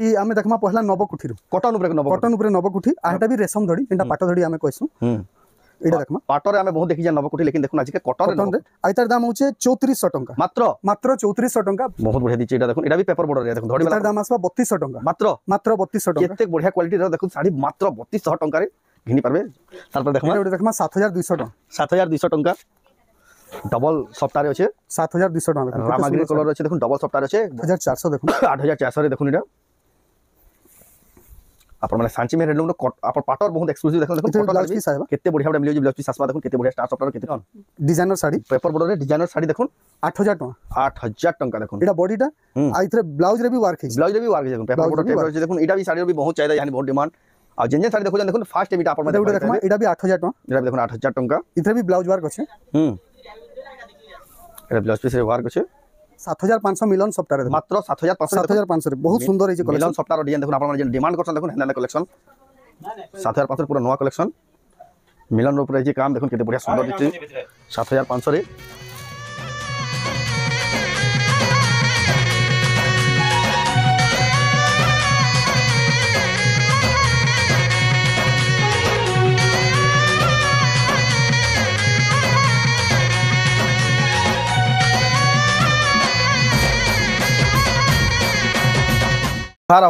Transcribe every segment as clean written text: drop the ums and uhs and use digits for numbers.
कि आमे देखमा पहला नवकुठी कॉटन ऊपर नवकुठी आटा भी रेशम धड़ी जेंटा पाट धड़ी आमे कहसु एडा देखमा पाटरे आमे बहुत देखि जे नवकुठी लेकिन देखुन आज के कॉटन रे आइतार दाम होचे 3400 टंका मात्र 3400 टंका बहुत बढ़िया दिछि एटा देखुन एटा भी पेपर बॉर्डर रे देखुन धड़ी वाला दाम आसबा 3200 टंका मात्र 3200 टंका केते बढ़िया क्वालिटी रे देखुन साड़ी मात्र 3200 टंका रे घिनी परबे तार पर देखमा 7200 टंका 7200 टंका डबल सप्ताह रे अछि 7200 टंका रामाग्री कलर अछि देखुन डबल सप्ताह रे अछि 1400 देखुन 8400 रे देखुन एटा आपण माने सांची में रेडलूम आपण पाटर बहुत एक्सक्लूसिव देखुन ब्लाउज पीस आइबा केते बढ़िया बढ़िया मिलियो ब्लाउज पीस आसबा देखुन केते बढ़िया स्टार सप्ताह केते कौन डिजाइनर साड़ी पेपर बॉर्डर रे डिजाइनर साड़ी देखुन 8000 टंका 8000 टंका देखुन एटा बॉडीटा आइथरे ब्लाउज रे भी वर्क देखुन पेपर बॉर्डर टेप रे देखुन एटा भी साड़ी रे भी बहुत चाहिए यानी बहुत डिमांड आ जेन साड़ी देखुन फास्ट एबिटा आपण माने देखमा एटा भी 8000 टंका एटा देखुन 8000 टंका इथरे भी ब्लाउज वर्क अछि एटा ब्लाउज पीस रे वर्क अछि 7500 मिलन सप्ताह रे मात्र 7500 रे बहुत सुंदर है कलेक्शन मिलन सप्ताह रो डिजाइन देखुन आपण माने जेन डिमांड करछन देखुन हेना कलेक्शन 7500 पूरा नवा कलेक्शन मिलन रो ऊपर जे काम देखुन केते बढ़िया सुंदर दिछि 7500 रे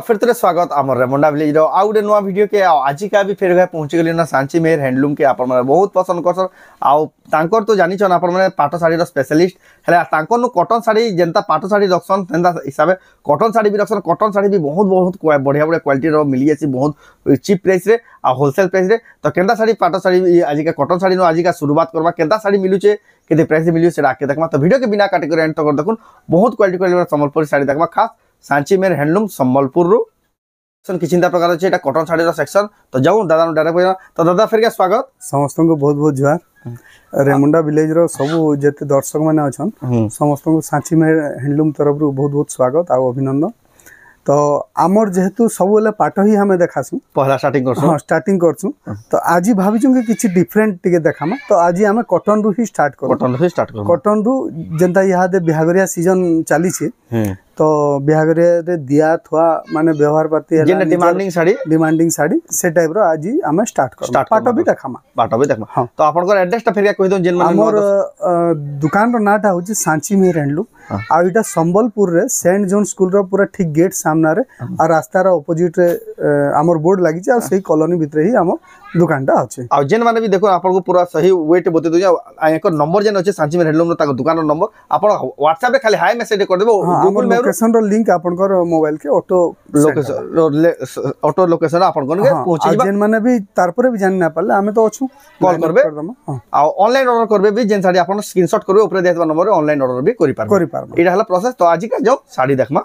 फिर तेरे स्वागत आम रेमुंडा विलेज आउ गोटे नुआ वीडियो के आज का भी फेर पहुंची गली ना सांची मेहर हैंडलूम के आपण माने बहुत पसंद करसन आउ तांकर तो जानि छन आपण माने पाटो साड़ी रो स्पेशलिस्ट हला तांकर नु कॉटन साड़ी जेंता पाटो साड़ी रखसन तेंदा हिसाबे कॉटन साड़ी भी रखसन कॉटन साड़ी भी बहुत बढ़िया बढ़िया क्वालिटी रो मिली जासी बहुत चीप प्राइस रे आ होलसेल प्राइस रे तो केंदा साड़ी पाटो साड़ी आज का कॉटन साड़ी नो आज का शुरुआत करबा केंदा साड़ी मिलुचे केते प्राइस मिलु से राके देखमा तो वीडियो के बिना काट के एंड तक देखुन बहुत क्वालिटी संबलपुरी साड़ी देखमा खास सांची मेर हैंडलूम संबलपुर रो कि चिंता प्रकार अछि एटा कॉटन साड़ी रो सेक्शन तो जाऊ दादा नो डायरेक्ट तो दादा फिर के स्वागत समस्त को बहुत बहुत जुहार रेमुंडा विलेज रो सब जेते दर्शक माने अछन समस्त को सांची मेर हैंडलूम तरफ रो बहुत बहुत स्वागत आ अभिनंदन तो आमर जेहेतु सब वाला पाट ही हमें देखासु पहला स्टार्टिंग करसु हां स्टार्टिंग करसु तो आज भाबिचु कि किछि डिफरेंट टिके देखामा तो आज हमें कॉटन रू ही स्टार्ट करू कॉटन रू जेंता यहा दे बिहागरिया सीजन चली छी तो बिहागरे रे दिया थवा माने व्यवहार पाती जेन डिमांडिंग साड़ी से टाइप रो आज हमें स्टार्ट करू पाटो भी देखमा हां तो आपन को एड्रेस ता फेर कहि दो जेन माने हमर दुकान रो नाटा होची सांची मेहर हैंडलूम आ इटा संबलपुर रे सेंट जॉन स्कूल रो पूरा ठीक गेट सामना रे आ रास्ता रो ऑपोजिट रे हमर बोर्ड लागि छै आ सही कॉलोनी भितरे ही हम दुकान टा अछि आ जेन माने भी देखो आपन को पूरा सही वेट बते दो आ एक नंबर जेन अछि सांची मेहर हैंडलूम रो ता दुकान रो नंबर आपन WhatsApp रे खाली हाय मैसेज कर देबो गूगल में लोकेशन रो लिंक आपन को मोबाइल के ऑटो लोकेशन आपन को पहुंची जिबा जेन माने भी तार पर भी जान ना पाले हमें तो अछु कॉल करबे आ ऑनलाइन ऑर्डर करबे भी जेन साड़ी आपन स्क्रीनशॉट करबे ऊपर देतबा नंबर रे ऑनलाइन ऑर्डर भी करि पारबे एटा हला प्रोसेस तो आज का जो साड़ी देखमा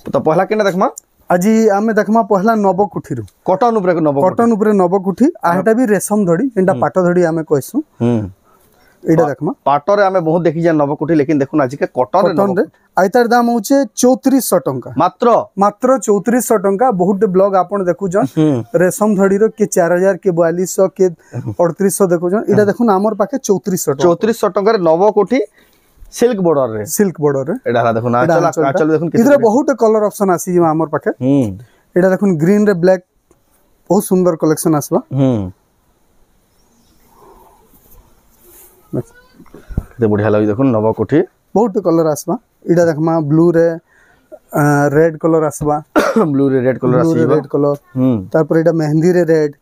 तो पहला केना देखमा आज आमे देखमा पहला नवकुठी कॉटन ऊपर नवकुठी आटा भी रेशम धड़ी जेंटा पाट धड़ी आमे कहसु एडा देखमा पाटरे आमे बहुत देखि जे नवकुठी लेकिन देखुन आज के कॉटन रे आइतार दाम होचे 3400 टंका मात्र 3400 टंका बहुत ब्लॉग आपन देखु जन रेशम धड़ी रो के 4000 के 4200 के 3800 देखु जन एडा देखुन हमर पाके 3400 टंका रे नवकुठी सिल्क बॉर्डर रे एडा देखुन आचल देखुन इधर बहुत कलर ऑप्शन आसी हमर पाके एडा देखुन ग्रीन रे ब्लैक बहुत सुंदर कलेक्शन आसबा ते बढ़िया लगी देखुन नवकुठी बहुत कलर आसबा इडा देखमा ब्लू रे रेड कलर आसबा ब्लू रे रेड कलर आसीबा रेड कलर तार पर इडा मेहंदी रे रेड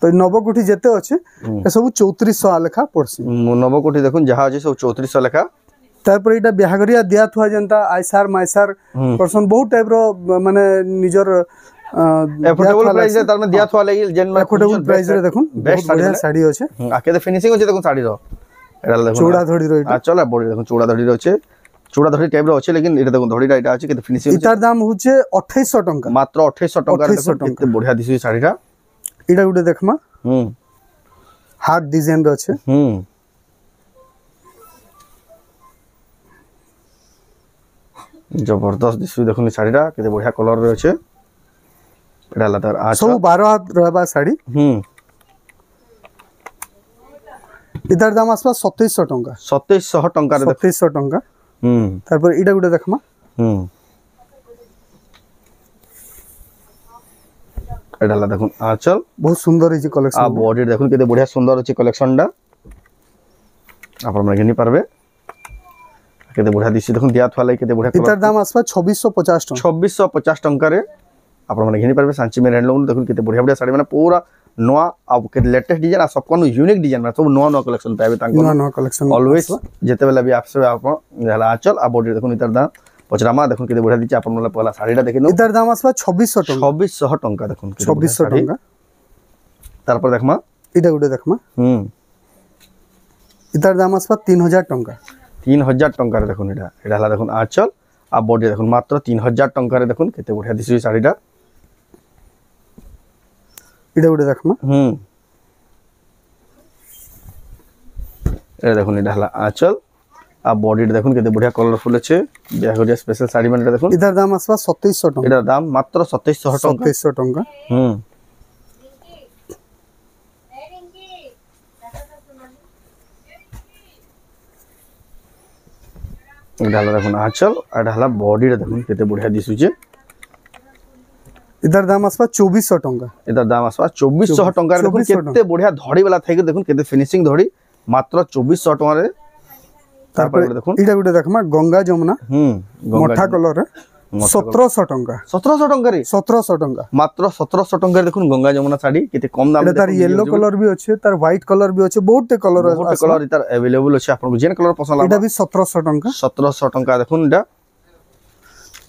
तो नवकुठी जेते अछि ए सब 3400 लेखा पड़सी नवकुठी देखुन जहा अछि सब 3400 लेखा तार पर इडा बिहागरिया दिया थवा जनता आईसार माइसार पर्सन बहुत टाइप रो माने निजर अफोर्डेबल प्राइस रे तार में दिया थवा लागि जेन में अफोर्डेबल प्राइस रे देखुन बेस्ट बढ़िया साड़ी अछि आ के फिनिशिंग अछि देखुन साड़ी रो एडा देखुन चूड़ा धड़ी रो आ चला बॉडी देखुन चूड़ा धड़ी रो अछि चूड़ा धड़ी टाइप रो अछि लेकिन एटा देखुन धड़ीटा एटा अछि के फिनिशिंग इतार दाम होचे 2800 टंका मात्र 2800 टंका देखुन केते बढ़िया दिसि साड़ीटा एटा गुटे देखमा हार्ट डिजाइन रो अछि जबरदस्त दिसु देखुन साड़ीटा केते बढ़िया कलर रे अछि एटा लतार आ सब 12 हाथ रहबा साड़ी इधर दाम आसबा 2700 टंका 2700 टंका रे 2700 टंका तार पर इडा गुटे देखमा एटा हला देखुन आंचल बहुत सुंदर हिची कलेक्शन आ बॉडी देखुन केते बढ़िया सुंदर अछि कलेक्शन डा आपण माने घिनी पारबे केते बढ़िया दिसी देखुन दिया थवाले केते बढ़िया इतर दाम आसपा 2650 टका 2650 टका रे आपण माने घिनी पारबे सांची में हैंडलूम देखुन केते बढ़िया बढ़िया साड़ी माने पूरा नवा अब के लेटेस्ट डिजाइन आ सब कोन यूनिक डिजाइन में सब नवा नवा कलेक्शन पाबे तांको नवा नवा कलेक्शन ऑलवेज जेते बेला भी आपसे आपण हला आंचल आ बॉडी देखुन इतर दाम पचरामा देखुन केते बढ़िया दिछि आपण माने पहला साड़ीटा देखिनु इतर दाम आसपा 2600 टका 2600 टका देखुन 2600 टका तार पर देखमा इटा गुटे देखमा इतर दाम आसपा 3000 टका 3000 टका रे देखुन एटा हला देखुन आंचल आ बॉडी देखुन मात्र 3000 टका रे देखुन केते बढ़िया दिछि साड़ीटा इटा गुटे देखमा ए देखुन एटा हला आंचल आ बॉडी देखुन केते बढ़िया कलरफुल अछि बियाहरिया स्पेशल साड़ी माने देखुन इधर दाम आसपा 2700 टका एटा दाम मात्र 2700 टका डाला देखुन आंचल आ डाला बॉडी रे देखुन केते बढ़िया दिसुचे इधर दाम आसपा 2400 टका इधर दाम आसपा 2400 टका रे देखुन केते बढ़िया धड़ी वाला थाई देखुन केते फिनिशिंग धड़ी मात्र 2400 टका रे तार पर देखुन इटा गुटे देखमा गंगा जमुना मोठा कलर रे 1700 टका 1700 टका रे 1700 टका मात्र 1700 टका रे देखुन गंगा जमुना साड़ी केते कम दाम रे तार येलो कलर भी अछि तार व्हाइट कलर भी अछि बहुत कलर इतार अवेलेबल अछि आपन जेन कलर पसंद लागबा एटा भी 1700 टका 1700 टका देखुन एटा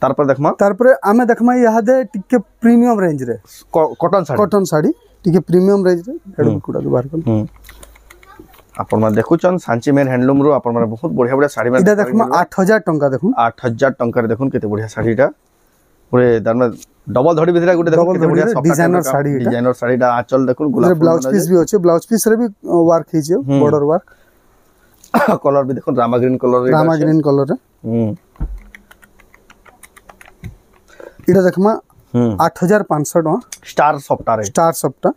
तार पर देखमा तार पर आमे देखमा यहा दे टिके प्रीमियम रेंज रे कॉटन साड़ी टिके प्रीमियम रेंज रे हेड कुडा बाहर कर आपण मा देखुचन सांची मेन हैंडलूम रो आपण मा बहुत बढ़िया बढ़िया साड़ी में इटा देखमा 8000 टका देखुन 8000 टका रे देखुन केते बढ़िया साड़ीटा पूरे दार में डबल धड़ी भितरा गुटे देखुन केते बढ़िया डिजाइनर साड़ीटा आंचल देखुन गुलाब ब्लाउज पीस भी अछि ब्लाउज पीस रे भी वर्क हिजे बॉर्डर वर्क कलर भी देखुन रामा ग्रीन कलर रे इटा देखमा 8500 टका स्टार सफ्टा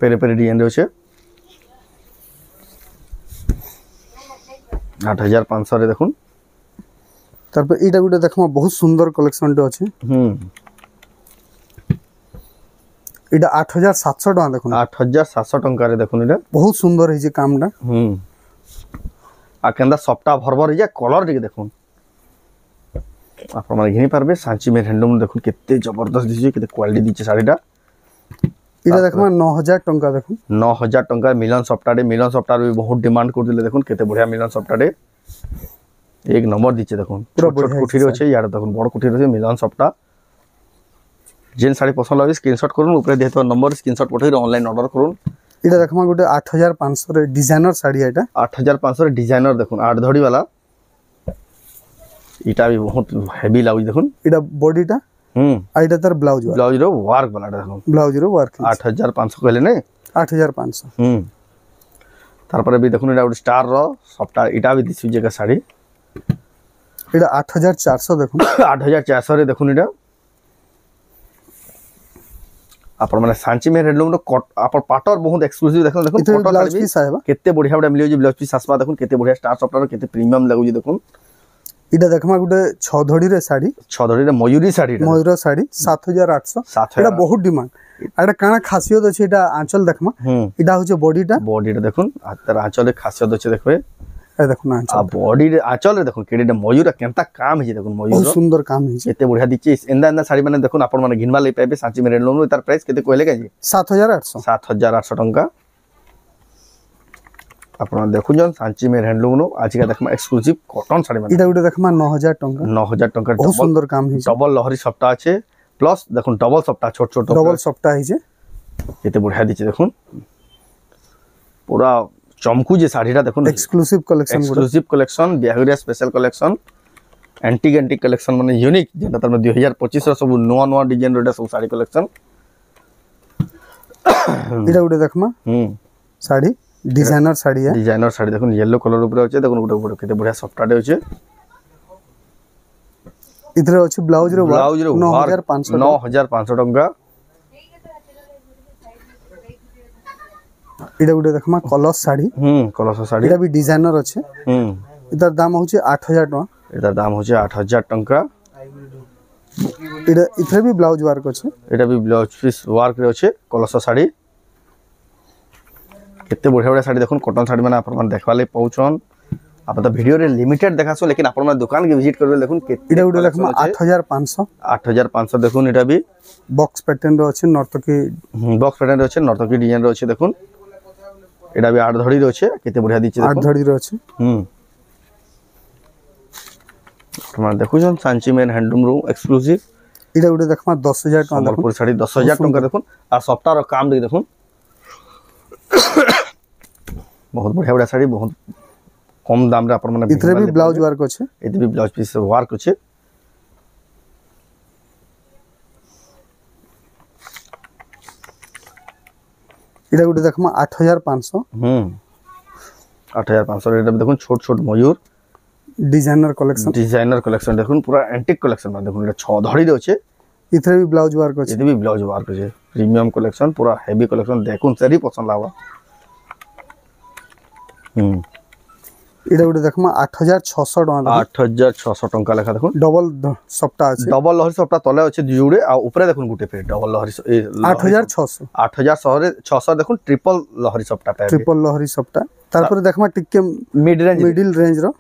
पेरे पेरे डिजाइन रे छै 8500 रे देखुन तार पर इटा गुटे देखमा बहुत सुंदर कलेक्शन टे अछि इटा 8700 टका देखुन 8700 टका रे देखुन इटा बहुत सुंदर हिजे कामडा आ केंदा सफ्टा भरभर हिजे कलर टिके देखुन आपण माने घिनी पारबे सांची में हैंडलूम देखुन केते जबरदस्त दिछि केते क्वालिटी दिछि साड़ीटा इटा देखमा 9000 टका देखुन 9000 टका मिलन सफ्टार भी बहुत डिमांड कर दिले देखुन केते बढ़िया मिलन सफ्टाडे एक नंबर दिछि देखुन छोट कुठीरे अछि यार देखुन बड़ कुठीरे अछि मिलन सफ्टा जेन साड़ी पसंद लागे स्क्रीनशॉट करूँ ऊपर देतो नंबर स्क्रीनशॉट पठै ऑनलाइन ऑर्डर करूँ इटा देखमा गुटे 8500 रे डिजाइनर साड़ी एटा 8500 रे डिजाइनर देखुन 8 धड़ी वाला इटा भी बहुत हेवी लागु देखुन इटा बॉडीटा आइटा तर ब्लाउज रो वर्क वाला देखुन ब्लाउज रो वर्क 8500 कहले नै 8500 तार पर भी देखुन इटा स्टार रो सफ्टा इटा भी दिसु जेका साड़ी इटा 8400 देखुन 8400 रे देखुन इटा आपण माने सांची में हैंडलूम रो आपण पाटर बहुत एक्सक्लूसिव देखुन कॉटन ब्लाउज पीस आबा केते बढ़िया बढ़िया मिलियो जे ब्लाउज पीस आसपा देखुन केते बढ़िया स्टार सफ्टा रो केते प्रीमियम लागु जे देखुन इटा देखमा गुटे 6 धड़ी रे साड़ी 6 धड़ी रे मयूरी साड़ी मयूर साड़ी 7800 एटा बहुत डिमांड एटा काना खासियत अछि एटा आंचल देखमा इटा होचे बॉडीटा देखुन तर आंचल रे खासियत अछि देखबे ए देखुन आंचल आ बॉडी रे आंचल रे देखुन केडे मयूर केनता काम हिजे देखुन मयूर बहुत सुंदर काम हिजे एते बढ़िया दिछि एंदा साड़ी माने देखुन आपण माने घिनवा ले पाबे सांची में हैंडलूम तार प्राइस केते कहले काजी 7800 टका आपण देखुजन सांची में हैंडलूम नो आज का देखमा एक्सक्लूसिव कॉटन साड़ी माने इटा गुटे देखमा 9000 टका बहुत सुंदर काम हिजे डबल लहरी सफ्टा আছে प्लस देखुन डबल सफ्टा छोट डबल सफ्टा हिजे एते बढ़िया दिछि देखुन पूरा चमकू जे साड़ीटा देखुन एक्सक्लूसिव कलेक्शन बिहागरिया स्पेशल कलेक्शन एंटीक कलेक्शन माने यूनिक जेटा तर 2025 रो सब नवा डिजाइन रो सब साड़ी कलेक्शन इटा गुटे देखमा साड़ी डिजाइनर साड़ी है डिजाइनर साड़ी देखुन येलो कलर ऊपर अछि देखुन गुटे केते बढ़िया सफ्टाडे अछि इधर अछि ब्लाउज रो 9500 टका इटा गुटे देखमा कलर साड़ी इटा भी डिजाइनर अछि इधर दाम होछि 8000 टका इधर दाम होछि 8000 टका এটা ইথরে भी ব্লাউজ ওয়ার্ক আছে এটা भी ব্লাউজ পিস ওয়ার্ক রে আছে কলস শাড়ি কেতে বঢ়িয়া বঢ়িয়া শাড়ি দেখুন কটন শাড়ি মানে আপন দেখবা লাই পাউছন आप तो वीडियो रे लिमिटेड देखासो लेकिन अपन मन दुकान के विजिट करबे देखुन केते इडा उडा देखमा 8500 देखुन इटा भी बॉक्स पैटर्न रो अछि नर्तकी बॉक्स पैटर्न रो अछि नर्तकी डिजाइन रो अछि देखुन इटा भी 8 धड़ी रो अछि केते बढ़िया दिछि देखुन 8 धड़ी रो अछि अपन देखुछन सांची मेन हैंडलूम रो एक्सक्लूसिव इडा उडा देखमा 10000 टका संबलपुर साड़ी 10000 टका देखुन आ सप्ताह रो काम देखुन बहुत बढ़िया बढ़िया साड़ी बहुत कम दाम रे अपन माने इतरे भी ब्लाउज वर्क अछि एते भी ब्लाउज पीस वर्क अछि इडा गुटे देखमा 8500 8500 रे देखुन छोट छोट मयूर डिजाइनर कलेक्शन देखुन पूरा एंटिक कलेक्शन में देखुन एटा 6 धड़ी रे अछि इतरे भी ब्लाउज वर्क अछि एते भी ब्लाउज वर्क अछि प्रीमियम कलेक्शन पूरा हेवी कलेक्शन देखुन सरी पसंद लावा इडा गुटे देखमा 8600 टका 8600 टका लेखा देखुन डबल सप्ताह अछि डबल लहरी सप्ताह तले अछि जुड़े आ ऊपर देखुन गुटे पे डबल लहरी 8600 रे 600 देखुन ट्रिपल लहरी सप्ताह पे ट्रिपल लहरी सप्ताह तार पर देखमा टिके मिडिल रेंज रो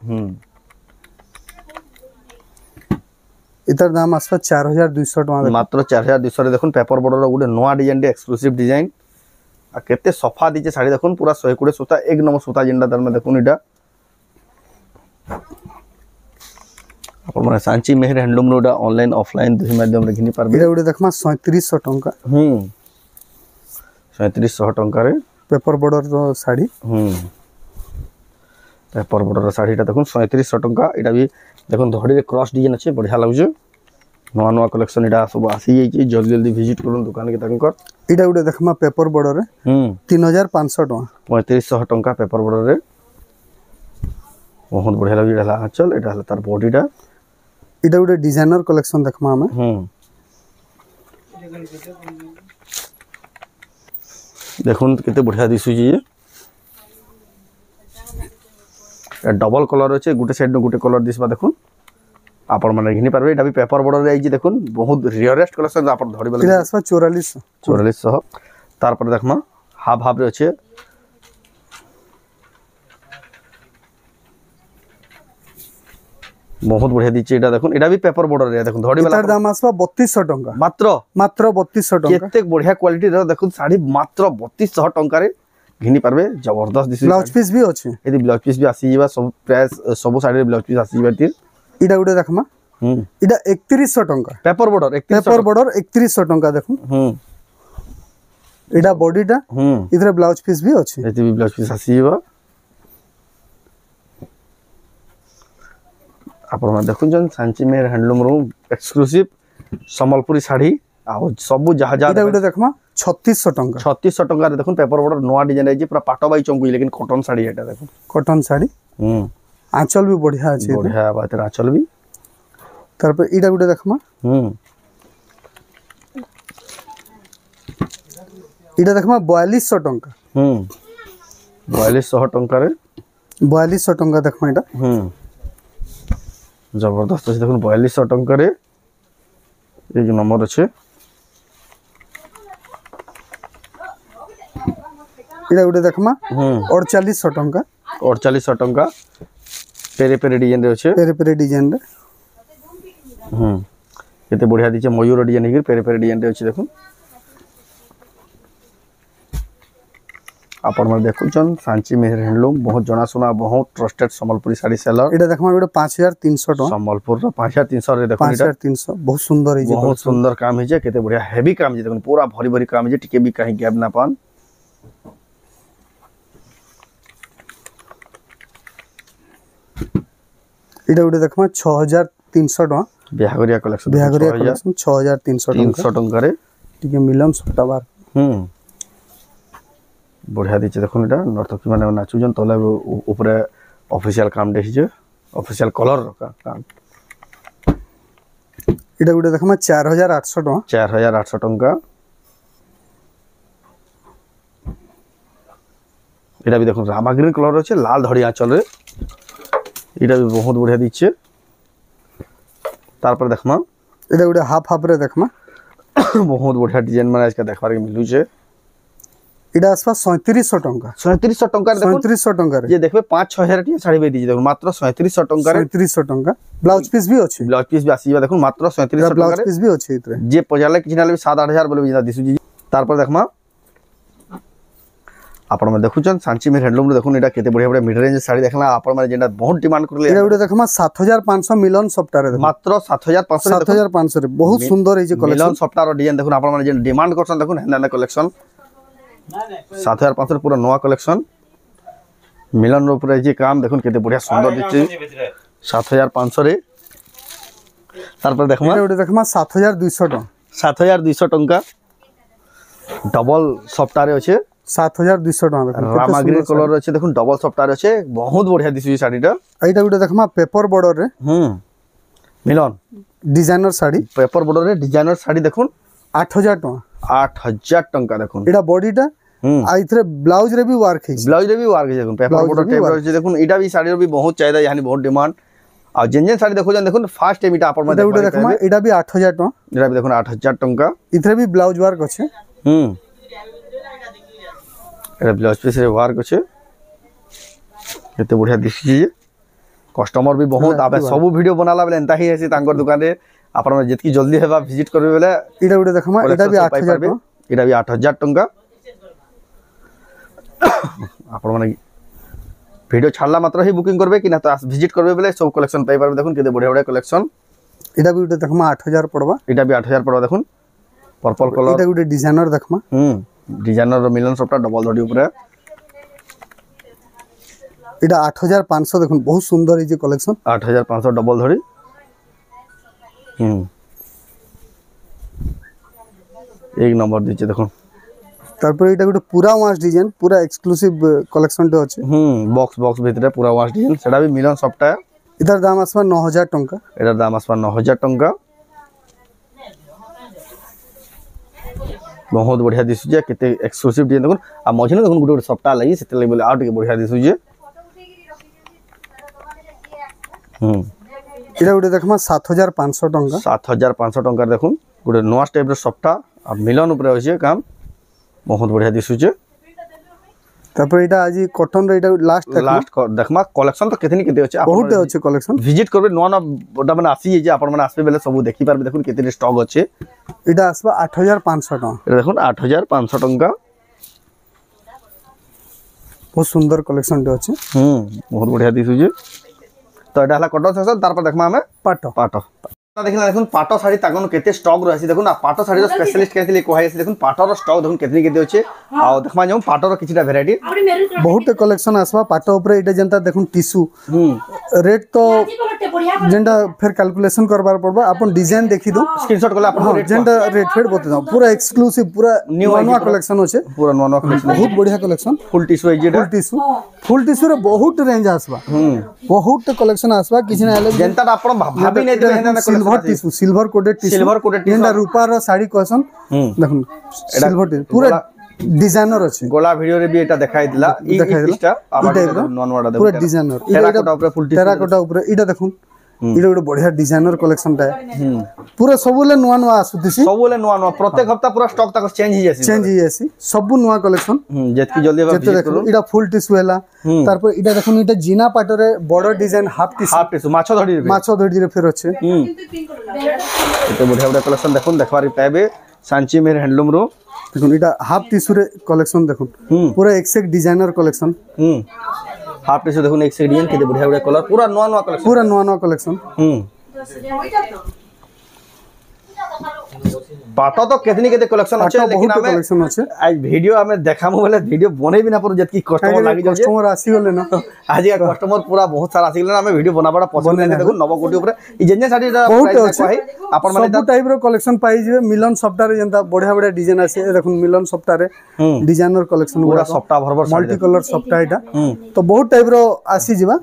इतर दाम आसपा 4200 टका मात्र 4200 रे देखुन पेपर बॉर्डर रो गुटे नवा डिजाइन दे एक्सक्लूसिव डिजाइन आ केते सफा दिजे साड़ी देखुन पूरा 120 सूता एक नंबर सूता जिंदा दर में देखुन इडा अपन माने सांची मेहर हैंडलूम रोडा ऑनलाइन ऑफलाइन दुही माध्यम रे घिनी पारबे एटा उडे देखमा 3700 टका 3700 टका रे पेपर बॉर्डर रो साड़ी पेपर बॉर्डर रो साड़ी ता देखुन 3700 टका एटा भी देखुन धड़ी रे क्रॉस डिजाइन अछि बढ़िया लागुजे नवा नवा कलेक्शन एटा सब आसी जाई छी जल्दी जल्दी विजिट करूं दुकान के तंकर एटा उडे देखमा पेपर बॉर्डर रे 3500 टका 3500 टका पेपर बॉर्डर रे बहुत बढ़िया लगी रहला चल एटा हला तार बॉडीटा इटा उडे डिजाइनर कलेक्शन देखमा हमें देखुन केते बढ़िया दिसु जी डबल कलर अछि गुटे साइड गुटे कलर दिसबा देखुन आपण माने घिनी पारबे एटा भी पेपर बॉर्डर रे आइजी देखुन बहुत रियरेस्ट कलेक्शन आपण धरि बले इटा आसबा 4400 तार पर देखमा हाफ हाफ रे अछि बहुत बढ़िया दिछि एटा देखुन एटा भी पेपर बॉर्डर रे देखुन धड़ी वाला एटार दाम आसबा 3200 टका मात्र 3200 टका केते बढ़िया क्वालिटी रे देखुन साड़ी मात्र 3200 टका रे घिनी पारबे जबरदस्त दिछि ब्लाउज पीस भी अछि एदी ब्लाउज पीस भी आसी जीवा सब प्राइस सब साड़ी रे ब्लाउज पीस आसी जीवा तिर इटा उडे देखमा इटा 3100 टका पेपर बॉर्डर 3100 टका देखुन इटा बॉडीटा इधर ब्लाउज पीस भी अछि एदी भी ब्लाउज पीस आसी जीवा आपण देखुन जन सांची मेहर हैंडलूम रो एक्सक्लूसिव संबलपुरी साड़ी आ सब जहा जा इटा उडे देखमा 3600 टका 3600 टका रे देखुन पेपर बॉर्डर नवा डिजाइन आइ पूरा पाटो बाई चंगुई लेकिन कॉटन साड़ी एटा देखुन कॉटन साड़ी आंचल भी बढ़िया अछि बढ़िया बात आंचल भी तार पर इटा उडे देखमा इटा देखमा 4200 टका 4200 टका रे 4200 टका देखमा इटा जबरदस्त अछि देखुन 4200 टका रे एक नंबर अछि इटा उडे देखमा 4800 टका 4800 टका पेरे पेरे डिजाइन रे अछि पेरे पेरे डिजाइन रे केते बढ़िया दिचे मयूर डिजाइन हिर पेरे पेरे डिजाइन रे अछि देखुन आपण मन देखुचन सांची मेहर हैंडलूम बहुत जना सुना बहुत ट्रस्टेड संबलपुरी साड़ी सेलर एटा देखमा उडे 5300 टका संबलपुर रो 5300 रे देखुन 5300 बहुत सुंदर है बहुत सुंदर काम है जे केते बढ़िया हेवी काम जे देखुन पूरा भरी भरी काम जे टिके भी कहीं गैप ना पान इटा उडे देखमा 6300 टका बिहागरिया कलेक्शन 6300 टका रे टिके मिलम सप्ताह बार बढ़िया दिचे देखुन एटा नर्तकी माने नाचु जन तले ऊपरे ऑफिशियल काम देखि जे ऑफिशियल कलर काम इटा उडे देखमा 4800 टका 4800 टका एटा भी देखुन रामा ग्रीन कलर अछि लाल धड़ी आंचल रे एटा भी बहुत बढ़िया दिचे तार पर देखमा एटा गुटे हाफ हाफ रे देखमा बहुत बढ़िया डिजाइन माने आज का देखबार के मिलु छे एटा आसपा 3700 टंका 3700 टंका देखो 3700 टंका रे ये देखबे 5-6000 टी साड़ी बे दी देखो मात्र 3700 टंका रे 3700 टंका ब्लाउज पीस भी अछि ब्लाउज पीस भी आसीबा देखो मात्र 3700 टंका ब्लाउज पीस भी अछि इतरे जे पजाले किछ नाले 7-8000 बोले बिना दिसु जी तार पर देखमा आपण में देखुचन सांची में हैंडलूम रे देखुन एटा केते बढ़िया बढ़िया मिड रेंज साड़ी देखला आपण में जेटा बहुत डिमांड करले एटा गुटे देखमा 7500 मिलन सप्ताह रे मात्र 7500 रे बहुत सुंदर है जे कलेक्शन मिलन सप्ताह रो डिजाइन देखुन आपण में जे डिमांड करछन देखुन हेना कलेक्शन 7500 पूरा नवा कलेक्शन मिलन रो पूरा जे काम देखुन केते बढ़िया सुंदर दिछि 7500 रे तार पर देखमा एटा गुटे देखमा 7200 टंका 7200 टंका डबल सप्ताह रे अछि 7200 टंका देखो रामा ग्रीन कलर अछि देखुन डबल सप्ताह रे अछि बहुत बढ़िया दिसु साड़ीटा एटा गुटे देखमा पेपर बॉर्डर रे मिलन डिजाइनर साड़ी पेपर बॉर्डर रे डिजाइनर साड़ी देखुन 8000 टंका 8000 टंका देखुन एटा बॉडीटा आ इथरे ब्लाउज रे भी वर्क है ब्लाउज रे भी वर्क है देखुन पेपर बॉर्डर टाइप रे देखुन एटा भी साड़ी रे भी बहुत चाहिदा यानी बहुत डिमांड आ जेन साड़ी देखो जन देखुन फास्ट टाइम एटा अपन में देखमा एटा भी 8000 टंका एटा भी देखुन 8000 टंका इथरे भी ब्लाउज वर्क अछि एटा ब्लाउज पीस रे वर्क अछि केते बढ़िया दिसि जे कस्टमर भी बहुत आबे सब वीडियो बनाला बेले एंता ही हेसी तांकर दुकान रे आपण में जितकी जल्दी हेबा विजिट करबे बेले एटा गुटे देखमा एटा भी 8000 टंका एटा भी 8000 टंका आपण माने वीडियो छाड़ला मात्र ही बुकिंग करबे कि ना तो विजिट करबे बेले सब कलेक्शन पाई पारबे देखुन केते बढ़िया बढ़िया कलेक्शन एटा भी गुटे देखमा 8000 पड़बा एटा भी 8000 पड़बा देखुन पर्पल कलर एटा गुटे डिजाइनर देखमा डिजाइनर मिलन सबटा डबल धडी ऊपर एटा 8500 देखुन बहुत सुंदर है जे कलेक्शन 8500 डबल धडी एक नंबर दीचे देखो तारपर एटा गुटे पूरा वाश डिजाइन पूरा एक्सक्लूसिव कलेक्शन टे अछि बॉक्स बॉक्स भीतर पूरा वाश डिजाइन सेटा भी मिलन सबटा इधर दाम आसबा 9000 टंका एटार दाम आसबा 9000 टंका बहुत बढ़िया दिसु जे केते एक्सक्लूसिव डिजाइन देखुन आ मझिने देखुन गुटे गुटे सबटा लागि सेते लागि बोले आ टिके बढ़िया दिसु जे एटा गुटे देखमा 7500 टंका 7500 टंका देखुन गुटे नवा टाइप रे सबटा आ मिलन ऊपर होइछे काम बहुत बढ़िया दिसु जे तापर एटा आजि कॉटन रे एटा लास्ट देखमा कलेक्शन तो केतनी केते अछि बहुत अछि कलेक्शन विजिट करबे नवा ओटा माने आसी जे आपण माने आसबे बेले सब देखि पारबे देखुन केतनी स्टॉक अछि एटा आसबा 8500 टंका एटा देखुन 8500 टंका बहुत सुंदर कलेक्शन टे अछि बहुत बढ़िया दिसु जे तो एटा हला कॉटन सेक्शन तार पर देखमा हमें पाटो देखला देखुन पाटो साड़ी तागन केते स्टॉक रहसी देखुन आ पाटो साड़ी रो स्पेशलिस्ट कहथिले कोहाय से देखुन पाटो रो स्टॉक देखुन केतनी केते अछि आ देखमा जाऊ पाटो रो किछटा वैरायटी बहुत कलेक्शन आसबा पाटो ऊपर एटा जनता देखुन टिश्यू रेट तो जेंटा फिर कैलकुलेशन करबार पड़बा अपन डिजाइन देखि दो स्क्रीनशॉट कला अपन रेट जेंटा रेट फेड बते दो पूरा एक्सक्लूसिव पूरा नवा कलेक्शन अछि पूरा नवा कलेक्शन बहुत बढ़िया कलेक्शन फुल टिश्यू है जे फुल टिश्यू रे बहुत रेंज आसबा बहुत कलेक्शन आसबा किछ ना जेंटा अपन भाबी नै देबे हेना silver tissue silver coated tissue जेंटा रूपा रो साड़ी कहसन देखुन सिल्वर पूरा डिजाइनर अछि गोला वीडियो रे भी एटा देखाइ दिला ई टिस्टा नॉन वाडा पूरा डिजाइनर टेराकोटा ऊपर फुल टेराकोटा ऊपर इटा देखुन इटा गोटे बढ़िया डिजाइनर कलेक्शन टा पूरा सबले नुवा नुवा आसुतिसी सबले नुवा नुवा प्रत्येक हफ्ता पूरा स्टॉक तक चेंज ही जासी सब नुवा कलेक्शन जेतकी जल्दी जेते देखो इटा फुल टिश्यू हैला तार पर इटा देखुन इटा जीना Patre border design half tissue माछो धडी रे फेर अछि एते बढ़िया बढ़िया कलेक्शन देखुन देखबार पाबे सांची मेर हैंडलूम रो देखुन इटा हाफ टिश्यू रे कलेक्शन देखुन पूरा एक से एक डिजाइनर कलेक्शन हाफ टिश्यू देखुन एक से डिजाइन केते बढ़िया बढ़िया कलर पूरा नवा कलेक्शन पाटो तो केतनी केते कलेक्शन अछि लेकिन हमें आज वीडियो हमें देखामु बोले वीडियो बनै बिना पर जतकी कस्टमर लागि जाय कस्टमर आसी गेले ना आज का कस्टमर पूरा बहुत सारा आसी गेले हमें वीडियो बनाबा पसंद नै देखो नवकोटी ऊपर ई जेने साडी प्राइस है अपन माने सब टाइप रो कलेक्शन पाई जिवे मिलन सफ्टा रे जनता बढ़िया बढ़िया डिजाइन आसे देखुन मिलन सफ्टा रे डिजाइनर कलेक्शन पूरा सफ्टा भरभर मल्टी कलर सफ्टा एटा तो बहुत टाइप रो आसी जिबा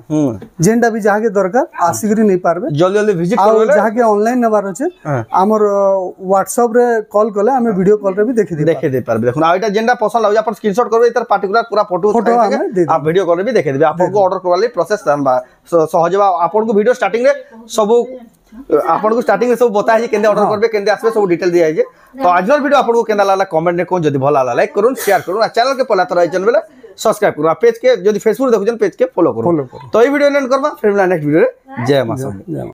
जेंडा भी जाके दरकार आसीगरी नै पारबे जल्दी जल्दी विजिट करबे जाके ऑनलाइन नबार अछि हमर WhatsApp रे कॉल कले हमें वीडियो कॉल रे भी देखि दे पारबे देखुन आ एटा जेंडा पसंद लाउ अपन स्क्रीनशॉट करबे इतर पर्टिकुलर पूरा फोटो आप वीडियो कॉल रे भी देखि देबे आपन को ऑर्डर करवाली प्रोसेस सहजबा आपन को वीडियो स्टार्टिंग रे सब आपको स्टार्टिंग में सब बताई केंदे ऑर्डर करबे केंदे आसबे सब डिटेल दिया है तो आजर वीडियो आपको केंदा लागला कमेंट में कोन जदी भल लागला लाइक करूँ शेयर करूँ चैनल के पहला तरह चैनल बेले सब्सक्राइब करूँ पेज के जदी फेसबुक देखुछन पेज के फॉलो करूँ तो ये वीडियो एंड करबा फिर नेक्स्ट वीडियो जय मां।